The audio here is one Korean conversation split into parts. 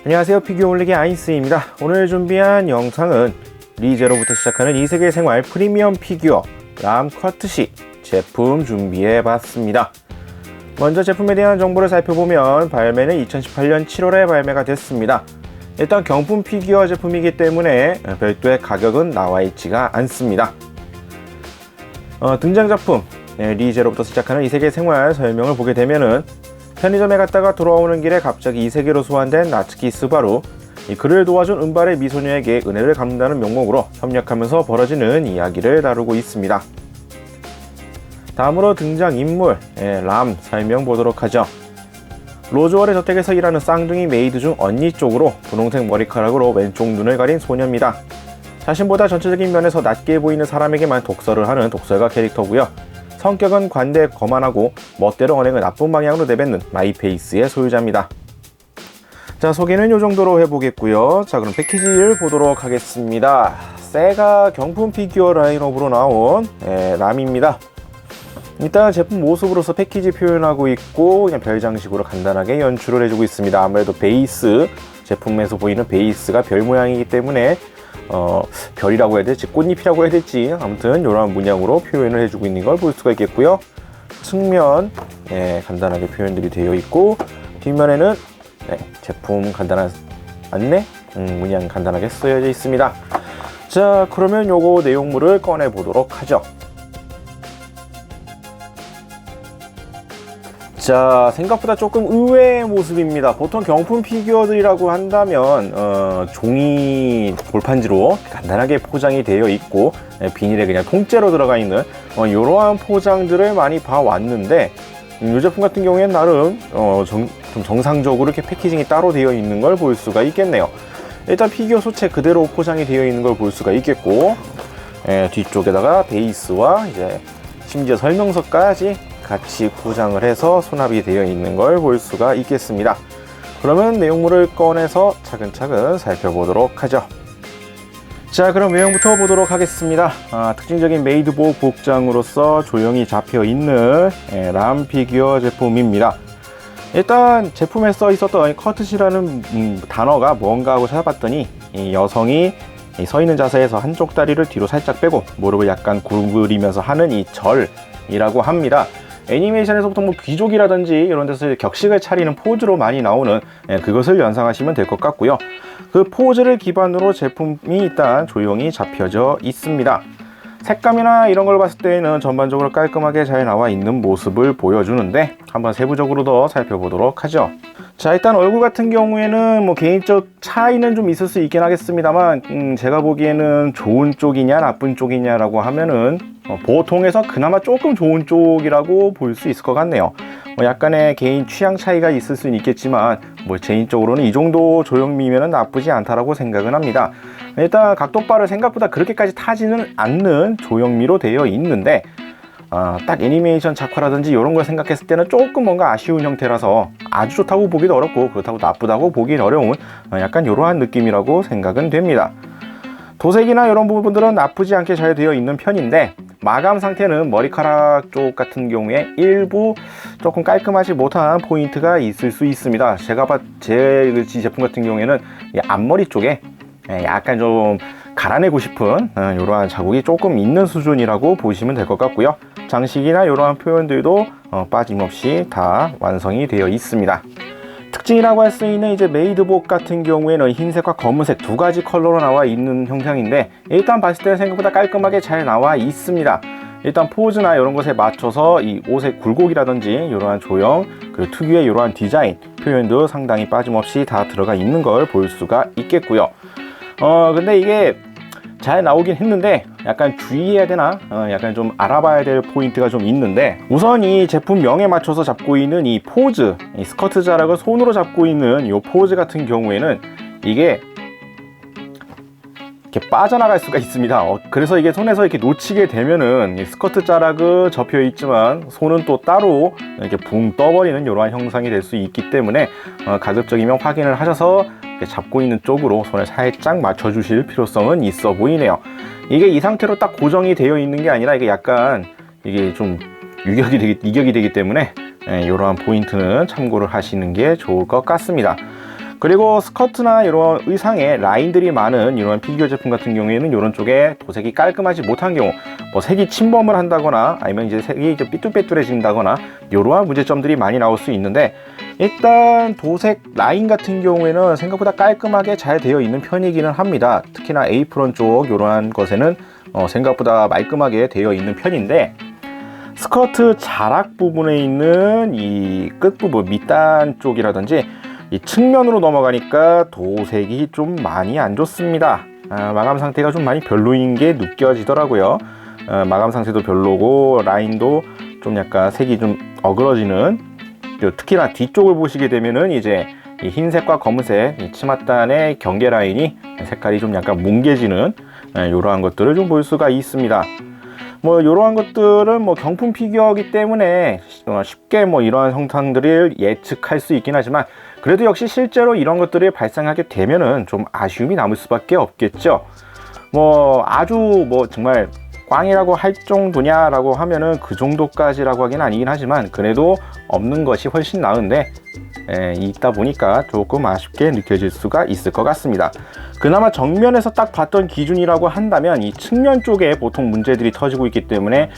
안녕하세요, 피규어 올리기 아이스입니다. 오늘 준비한 영상은 리제로부터 시작하는 이세계 생활 프리미엄 피규어 람 커트시 제품 준비해 봤습니다. 먼저 제품에 대한 정보를 살펴보면 발매는 2018년 7월에 발매가 됐습니다. 일단 경품 피규어 제품이기 때문에 별도의 가격은 나와 있지가 않습니다. 등장 작품 리제로부터 시작하는 이세계 생활 설명을 보게 되면은 편의점에 갔다가 돌아오는 길에 갑자기 이 세계로 소환된 나츠키 스바루, 그를 도와준 은발의 미소녀에게 은혜를 갚는다는 명목으로 협력하면서 벌어지는 이야기를 다루고 있습니다. 다음으로 등장 인물 람 설명 보도록 하죠. 로즈월의 저택에서 일하는 쌍둥이 메이드 중 언니 쪽으로 분홍색 머리카락으로 왼쪽 눈을 가린 소녀입니다. 자신보다 전체적인 면에서 낮게 보이는 사람에게만 독설을 하는 독설가 캐릭터고요. 성격은 관대에 거만하고 멋대로 언행을 나쁜 방향으로 내뱉는 마이페이스의 소유자입니다. 자, 소개는 이 정도로 해보겠고요. 자, 그럼 패키지를 보도록 하겠습니다. 세가 경품 피규어 라인업으로 나온 람입니다. 일단 제품 모습으로서 패키지 표현하고 있고 그냥 별 장식으로 간단하게 연출을 해주고 있습니다. 아무래도 베이스, 제품에서 보이는 베이스가 별 모양이기 때문에 별이라고 해야 될지 꽃잎이라고 해야 될지 아무튼 이러한 문양으로 표현을 해주고 있는 걸 볼 수가 있겠고요. 측면 간단하게 표현들이 되어 있고 뒷면에는 제품 간단한 안내 문양 간단하게 쓰여져 있습니다. 자, 그러면 요거 내용물을 꺼내 보도록 하죠. 자, 생각보다 조금 의외의 모습입니다. 보통 경품 피규어들이라고 한다면 종이 볼판지로 간단하게 포장이 되어 있고 비닐에 그냥 통째로 들어가 있는 이러한 포장들을 많이 봐왔는데 이 제품 같은 경우에는 나름 좀 정상적으로 이렇게 패키징이 따로 되어 있는 걸 볼 수가 있겠네요. 일단 피규어 소체 그대로 포장이 되어 있는 걸 볼 수가 있겠고 뒤쪽에다가 베이스와 이제 심지어 설명서까지 같이 포장을 해서 수납이 되어 있는 걸 볼 수가 있겠습니다. 그러면 내용물을 꺼내서 차근차근 살펴보도록 하죠. 자, 그럼 외형부터 보도록 하겠습니다. 특징적인 메이드복 복장으로서 조형이 잡혀 있는 람 피규어 제품입니다. 일단 제품에 써 있었던 커트시라는 단어가 뭔가 하고 찾아봤더니 이 여성이 서 있는 자세에서 한쪽 다리를 뒤로 살짝 빼고 무릎을 약간 구부리면서 하는 이 절이라고 합니다. 애니메이션에서부터 뭐 귀족이라든지 이런 데서 격식을 차리는 포즈로 많이 나오는 그것을 연상하시면 될 것 같고요. 그 포즈를 기반으로 제품이 일단 조형이 잡혀져 있습니다. 색감이나 이런 걸 봤을 때는 전반적으로 깔끔하게 잘 나와 있는 모습을 보여주는데 한번 세부적으로 더 살펴보도록 하죠. 자, 일단 얼굴 같은 경우에는 뭐 개인적 차이는 좀 있을 수 있긴 하겠습니다만 제가 보기에는 좋은 쪽이냐 나쁜 쪽이냐라고 하면은 보통에서 그나마 조금 좋은 쪽이라고 볼 수 있을 것 같네요. 약간의 개인 취향 차이가 있을 수는 있겠지만 개인적으로는 이 정도 조형미면은 나쁘지 않다라고 생각은 합니다. 일단 각도발을 생각보다 그렇게까지 타지는 않는 조형미로 되어 있는데 딱 애니메이션 작화라든지 이런 걸 생각했을 때는 조금 뭔가 아쉬운 형태라서 아주 좋다고 보기도 어렵고 그렇다고 나쁘다고 보기는 어려운 약간 이러한 느낌이라고 생각은 됩니다. 도색이나 이런 부분들은 나쁘지 않게 잘 되어 있는 편인데 마감 상태는 머리카락 쪽 같은 경우에 일부 조금 깔끔하지 못한 포인트가 있을 수 있습니다. 제 제품 같은 경우에는 이 앞머리 쪽에 약간 좀 갈아내고 싶은 이러한 자국이 조금 있는 수준이라고 보시면 될 것 같고요. 장식이나 이러한 표현들도 빠짐없이 다 완성이 되어 있습니다. 특징이라고 할 수 있는 이제 메이드복 같은 경우에는 흰색과 검은색 두 가지 컬러로 나와 있는 형상인데 일단 봤을 때 생각보다 깔끔하게 잘 나와 있습니다. 일단 포즈나 이런 것에 맞춰서 이 옷의 굴곡이라든지 이러한 조형 그리고 특유의 이러한 디자인 표현도 상당히 빠짐없이 다 들어가 있는 걸 볼 수가 있겠고요. 근데 이게 잘 나오긴 했는데 약간 주의해야 되나? 약간 좀 알아봐야 될 포인트가 좀 있는데 우선 이 제품명에 맞춰서 잡고 있는 이 포즈, 이 스커트 자락을 손으로 잡고 있는 이 포즈 같은 경우에는 이게 이렇게 빠져나갈 수가 있습니다. 그래서 이게 손에서 이렇게 놓치게 되면은 이 스커트 자락은 접혀 있지만 손은 또 따로 이렇게 붕 떠버리는 이러한 형상이 될 수 있기 때문에 가급적이면 확인을 하셔서 잡고 있는 쪽으로 손을 살짝 맞춰 주실 필요성은 있어 보이네요. 이게 이 상태로 딱 고정이 되어 있는 게 아니라 이게 약간 이게 좀 이격이 되기 때문에 이러한 포인트는 참고를 하시는 게 좋을 것 같습니다. 그리고 스커트나 이런 의상에 라인들이 많은 이런 피규어 제품 같은 경우에는 이런 쪽에 도색이 깔끔하지 못한 경우, 뭐 색이 침범을 한다거나 아니면 이제 색이 좀 삐뚤빼뚤해진다거나 이러한 문제점들이 많이 나올 수 있는데, 일단 도색 라인 같은 경우에는 생각보다 깔끔하게 잘 되어 있는 편이기는 합니다. 특히나 에이프런 쪽 이러한 것에는 생각보다 말끔하게 되어 있는 편인데, 스커트 자락 부분에 있는 이 끝부분 밑단 쪽이라든지 이 측면으로 넘어가니까 도색이 좀 많이 안 좋습니다. 마감 상태가 좀 많이 별로인 게 느껴지더라고요. 마감 상태도 별로고 라인도 좀 약간 색이 좀 어그러지는, 특히나 뒤쪽을 보시게 되면은 이제 이 흰색과 검은색 이 치맛단의 경계 라인이 색깔이 좀 약간 뭉개지는 이러한 것들을 좀 볼 수가 있습니다. 뭐 이러한 것들은 뭐 경품 피규어이기 때문에 쉽게 뭐 이러한 형상들을 예측할 수 있긴 하지만, 그래도 역시 실제로 이런 것들이 발생하게 되면은 좀 아쉬움이 남을 수밖에 없겠죠. 뭐 아주 뭐 정말 꽝이라고 할 정도냐라고 하면은 그 정도까지라고 하긴 아니긴 하지만, 그래도 없는 것이 훨씬 나은데 있다 보니까 조금 아쉽게 느껴질 수가 있을 것 같습니다. 그나마 정면에서 딱 봤던 기준이라고 한다면 이 측면 쪽에 보통 문제들이 터지고 있기 때문에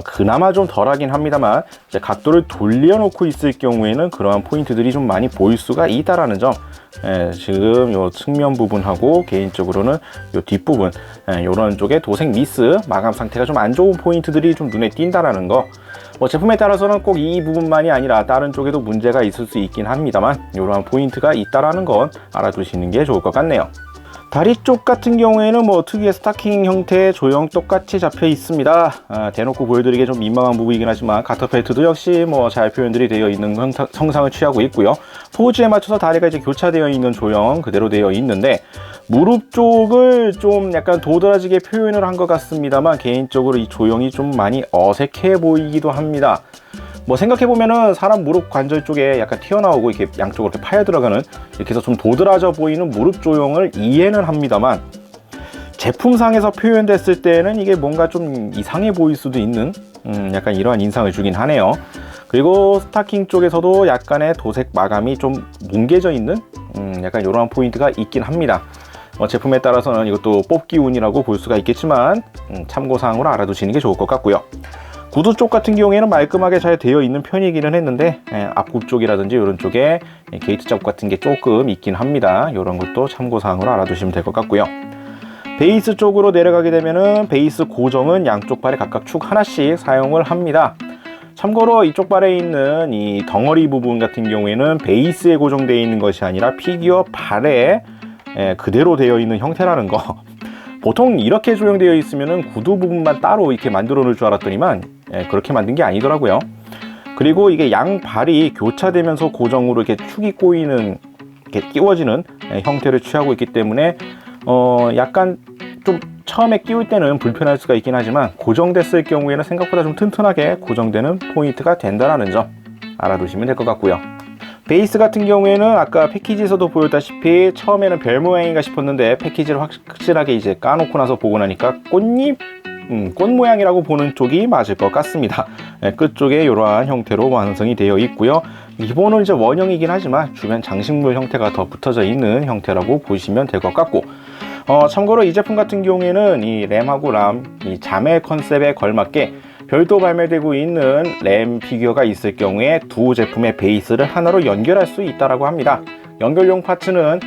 그나마 좀 덜하긴 합니다만, 이제 각도를 돌려놓고 있을 경우에는 그러한 포인트들이 좀 많이 보일 수가 있다라는 점, 지금 요 측면 부분하고 개인적으로는 요 뒷부분 요런 쪽에 도색 미스, 마감 상태가 좀 안 좋은 포인트들이 좀 눈에 띈다라는 거, 뭐 제품에 따라서는 꼭 이 부분만이 아니라 다른 쪽에도 문제가 있을 수 있긴 합니다만, 이러한 포인트가 있다라는 건 알아두시는 게 좋을 것 같네요. 다리 쪽 같은 경우에는 뭐 특유의 스타킹 형태의 조형 똑같이 잡혀 있습니다. 대놓고 보여드리기 좀 민망한 부분이긴 하지만 가터펠트도 역시 뭐 잘 표현들이 되어 있는 형상을 취하고 있고요. 포즈에 맞춰서 다리가 이제 교차되어 있는 조형 그대로 되어 있는데, 무릎 쪽을 좀 약간 도드라지게 표현을 한 것 같습니다만, 개인적으로 이 조형이 좀 많이 어색해 보이기도 합니다. 뭐 생각해보면은 사람 무릎 관절 쪽에 약간 튀어나오고 이렇게 양쪽으로 이렇게 파여 들어가는, 이렇게 해서 좀 도드라져 보이는 무릎 조형을 이해는 합니다만, 제품상에서 표현됐을 때는 이게 뭔가 좀 이상해 보일 수도 있는 약간 이러한 인상을 주긴 하네요. 그리고 스타킹 쪽에서도 약간의 도색 마감이 좀 뭉개져 있는 약간 이러한 포인트가 있긴 합니다. 제품에 따라서는 이것도 뽑기 운이라고 볼 수가 있겠지만 참고사항으로 알아두시는 게 좋을 것 같고요. 구두 쪽 같은 경우에는 말끔하게 잘 되어 있는 편이기는 했는데, 앞굽 쪽이라든지 이런 쪽에 게이트 자국 같은 게 조금 있긴 합니다. 이런 것도 참고사항으로 알아두시면 될 것 같고요. 베이스 쪽으로 내려가게 되면은 베이스 고정은 양쪽 발에 각각 축 하나씩 사용을 합니다. 참고로 이쪽 발에 있는 이 덩어리 부분 같은 경우에는 베이스에 고정되어 있는 것이 아니라 피규어 발에 그대로 되어 있는 형태라는 거. 보통 이렇게 조형되어 있으면 구두 부분만 따로 이렇게 만들어 놓을 줄 알았더니만 그렇게 만든 게 아니더라고요. 그리고 이게 양발이 교차되면서 고정으로 이렇게 축이 꼬이는, 이렇게 끼워지는 형태를 취하고 있기 때문에 약간 좀 처음에 끼울 때는 불편할 수가 있긴 하지만, 고정됐을 경우에는 생각보다 좀 튼튼하게 고정되는 포인트가 된다는 점 알아두시면 될 것 같고요. 베이스 같은 경우에는 아까 패키지에서도 보였다시피 처음에는 별 모양인가 싶었는데, 패키지를 확실하게 이제 까놓고 나서 보고 나니까 꽃 모양이라고 보는 쪽이 맞을 것 같습니다. 끝쪽에 이러한 형태로 완성이 되어 있고요. 기본은 이제 원형이긴 하지만 주변 장식물 형태가 더 붙어져 있는 형태라고 보시면 될 것 같고, 참고로 이 제품 같은 경우에는 이 램하고 이 자매 컨셉에 걸맞게 별도 발매되고 있는 램 피규어가 있을 경우에 두 제품의 베이스를 하나로 연결할 수 있다고 합니다. 연결용 파츠는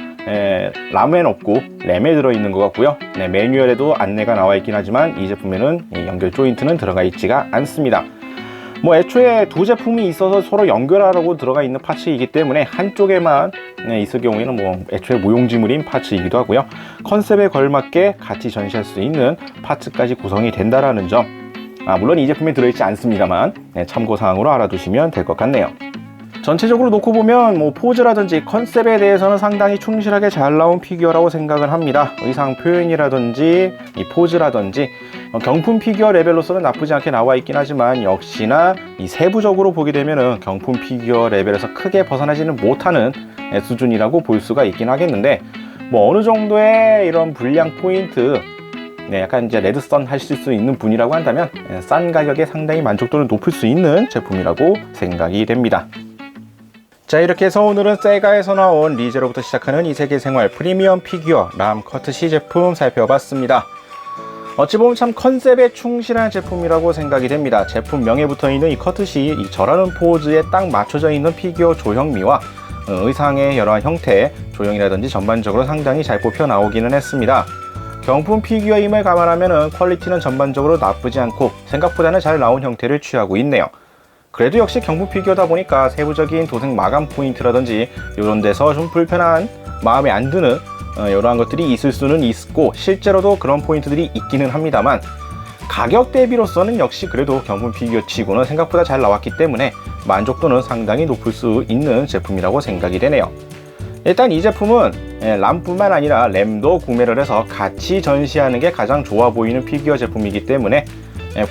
람엔 없고 램에 들어있는 것 같고요. 매뉴얼에도 안내가 나와 있긴 하지만 이 제품에는 연결 조인트는 들어가 있지가 않습니다. 뭐 애초에 두 제품이 있어서 서로 연결하라고 들어가 있는 파츠이기 때문에 한쪽에만 있을 경우에는 뭐 애초에 무용지물인 파츠이기도 하고요. 컨셉에 걸맞게 같이 전시할 수 있는 파츠까지 구성이 된다라는 점, 물론 이 제품에 들어있지 않습니다만 참고사항으로 알아두시면 될 것 같네요. 전체적으로 놓고 보면 뭐 포즈라든지 컨셉에 대해서는 상당히 충실하게 잘 나온 피규어라고 생각을 합니다. 의상 표현이라든지 이 포즈라든지 경품 피규어 레벨로서는 나쁘지 않게 나와 있긴 하지만, 역시나 이 세부적으로 보게 되면은 경품 피규어 레벨에서 크게 벗어나지는 못하는 수준이라고 볼 수가 있긴 하겠는데, 뭐 어느 정도의 이런 불량 포인트, 약간 이제 레드선 하실 수 있는 분이라고 한다면 싼 가격에 상당히 만족도를 높일 수 있는 제품이라고 생각이 됩니다. 자, 이렇게 해서 오늘은 세가에서 나온 리제로부터 시작하는 이세계생활 프리미엄 피규어 람 커트시 제품 살펴봤습니다. 어찌 보면 참 컨셉에 충실한 제품이라고 생각이 됩니다. 제품명에 붙어있는 이 커트시, 이 절하는 포즈에 딱 맞춰져 있는 피규어 조형미와 의상의 여러한 형태, 조형이라든지 전반적으로 상당히 잘 뽑혀 나오기는 했습니다. 경품 피규어임을 감안하면 퀄리티는 전반적으로 나쁘지 않고 생각보다는 잘 나온 형태를 취하고 있네요. 그래도 역시 경품 피규어다 보니까 세부적인 도색 마감 포인트라든지 이런 데서 좀 불편한, 마음에 안 드는 이러한 것들이 있을 수는 있고 실제로도 그런 포인트들이 있기는 합니다만, 가격 대비로서는 역시 그래도 경품 피규어 치고는 생각보다 잘 나왔기 때문에 만족도는 상당히 높을 수 있는 제품이라고 생각이 되네요. 일단 이 제품은 람뿐만 아니라 램도 구매를 해서 같이 전시하는 게 가장 좋아 보이는 피규어 제품이기 때문에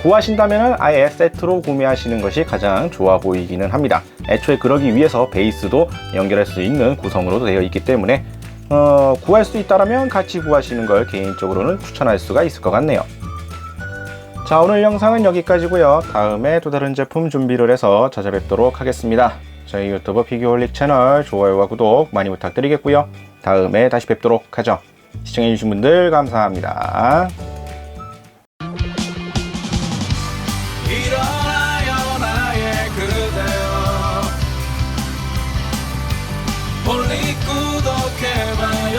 구하신다면 아예 세트로 구매하시는 것이 가장 좋아 보이기는 합니다. 애초에 그러기 위해서 베이스도 연결할 수 있는 구성으로도 되어 있기 때문에 구할 수 있다면 같이 구하시는 걸 개인적으로는 추천할 수가 있을 것 같네요. 자, 오늘 영상은 여기까지고요. 다음에 또 다른 제품 준비를 해서 찾아뵙도록 하겠습니다. 저희 유튜브 피규어홀릭 채널 좋아요와 구독 많이 부탁드리겠고요. 다음에 다시 뵙도록 하죠. 시청해주신 분들 감사합니다. 일어나요 나의 그대여, 홀릭 구독해봐요.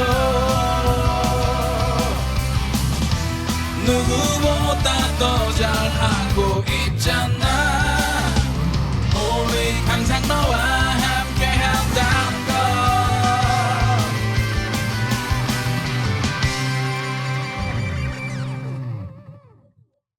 누구보다 더 잘하고 있잖아.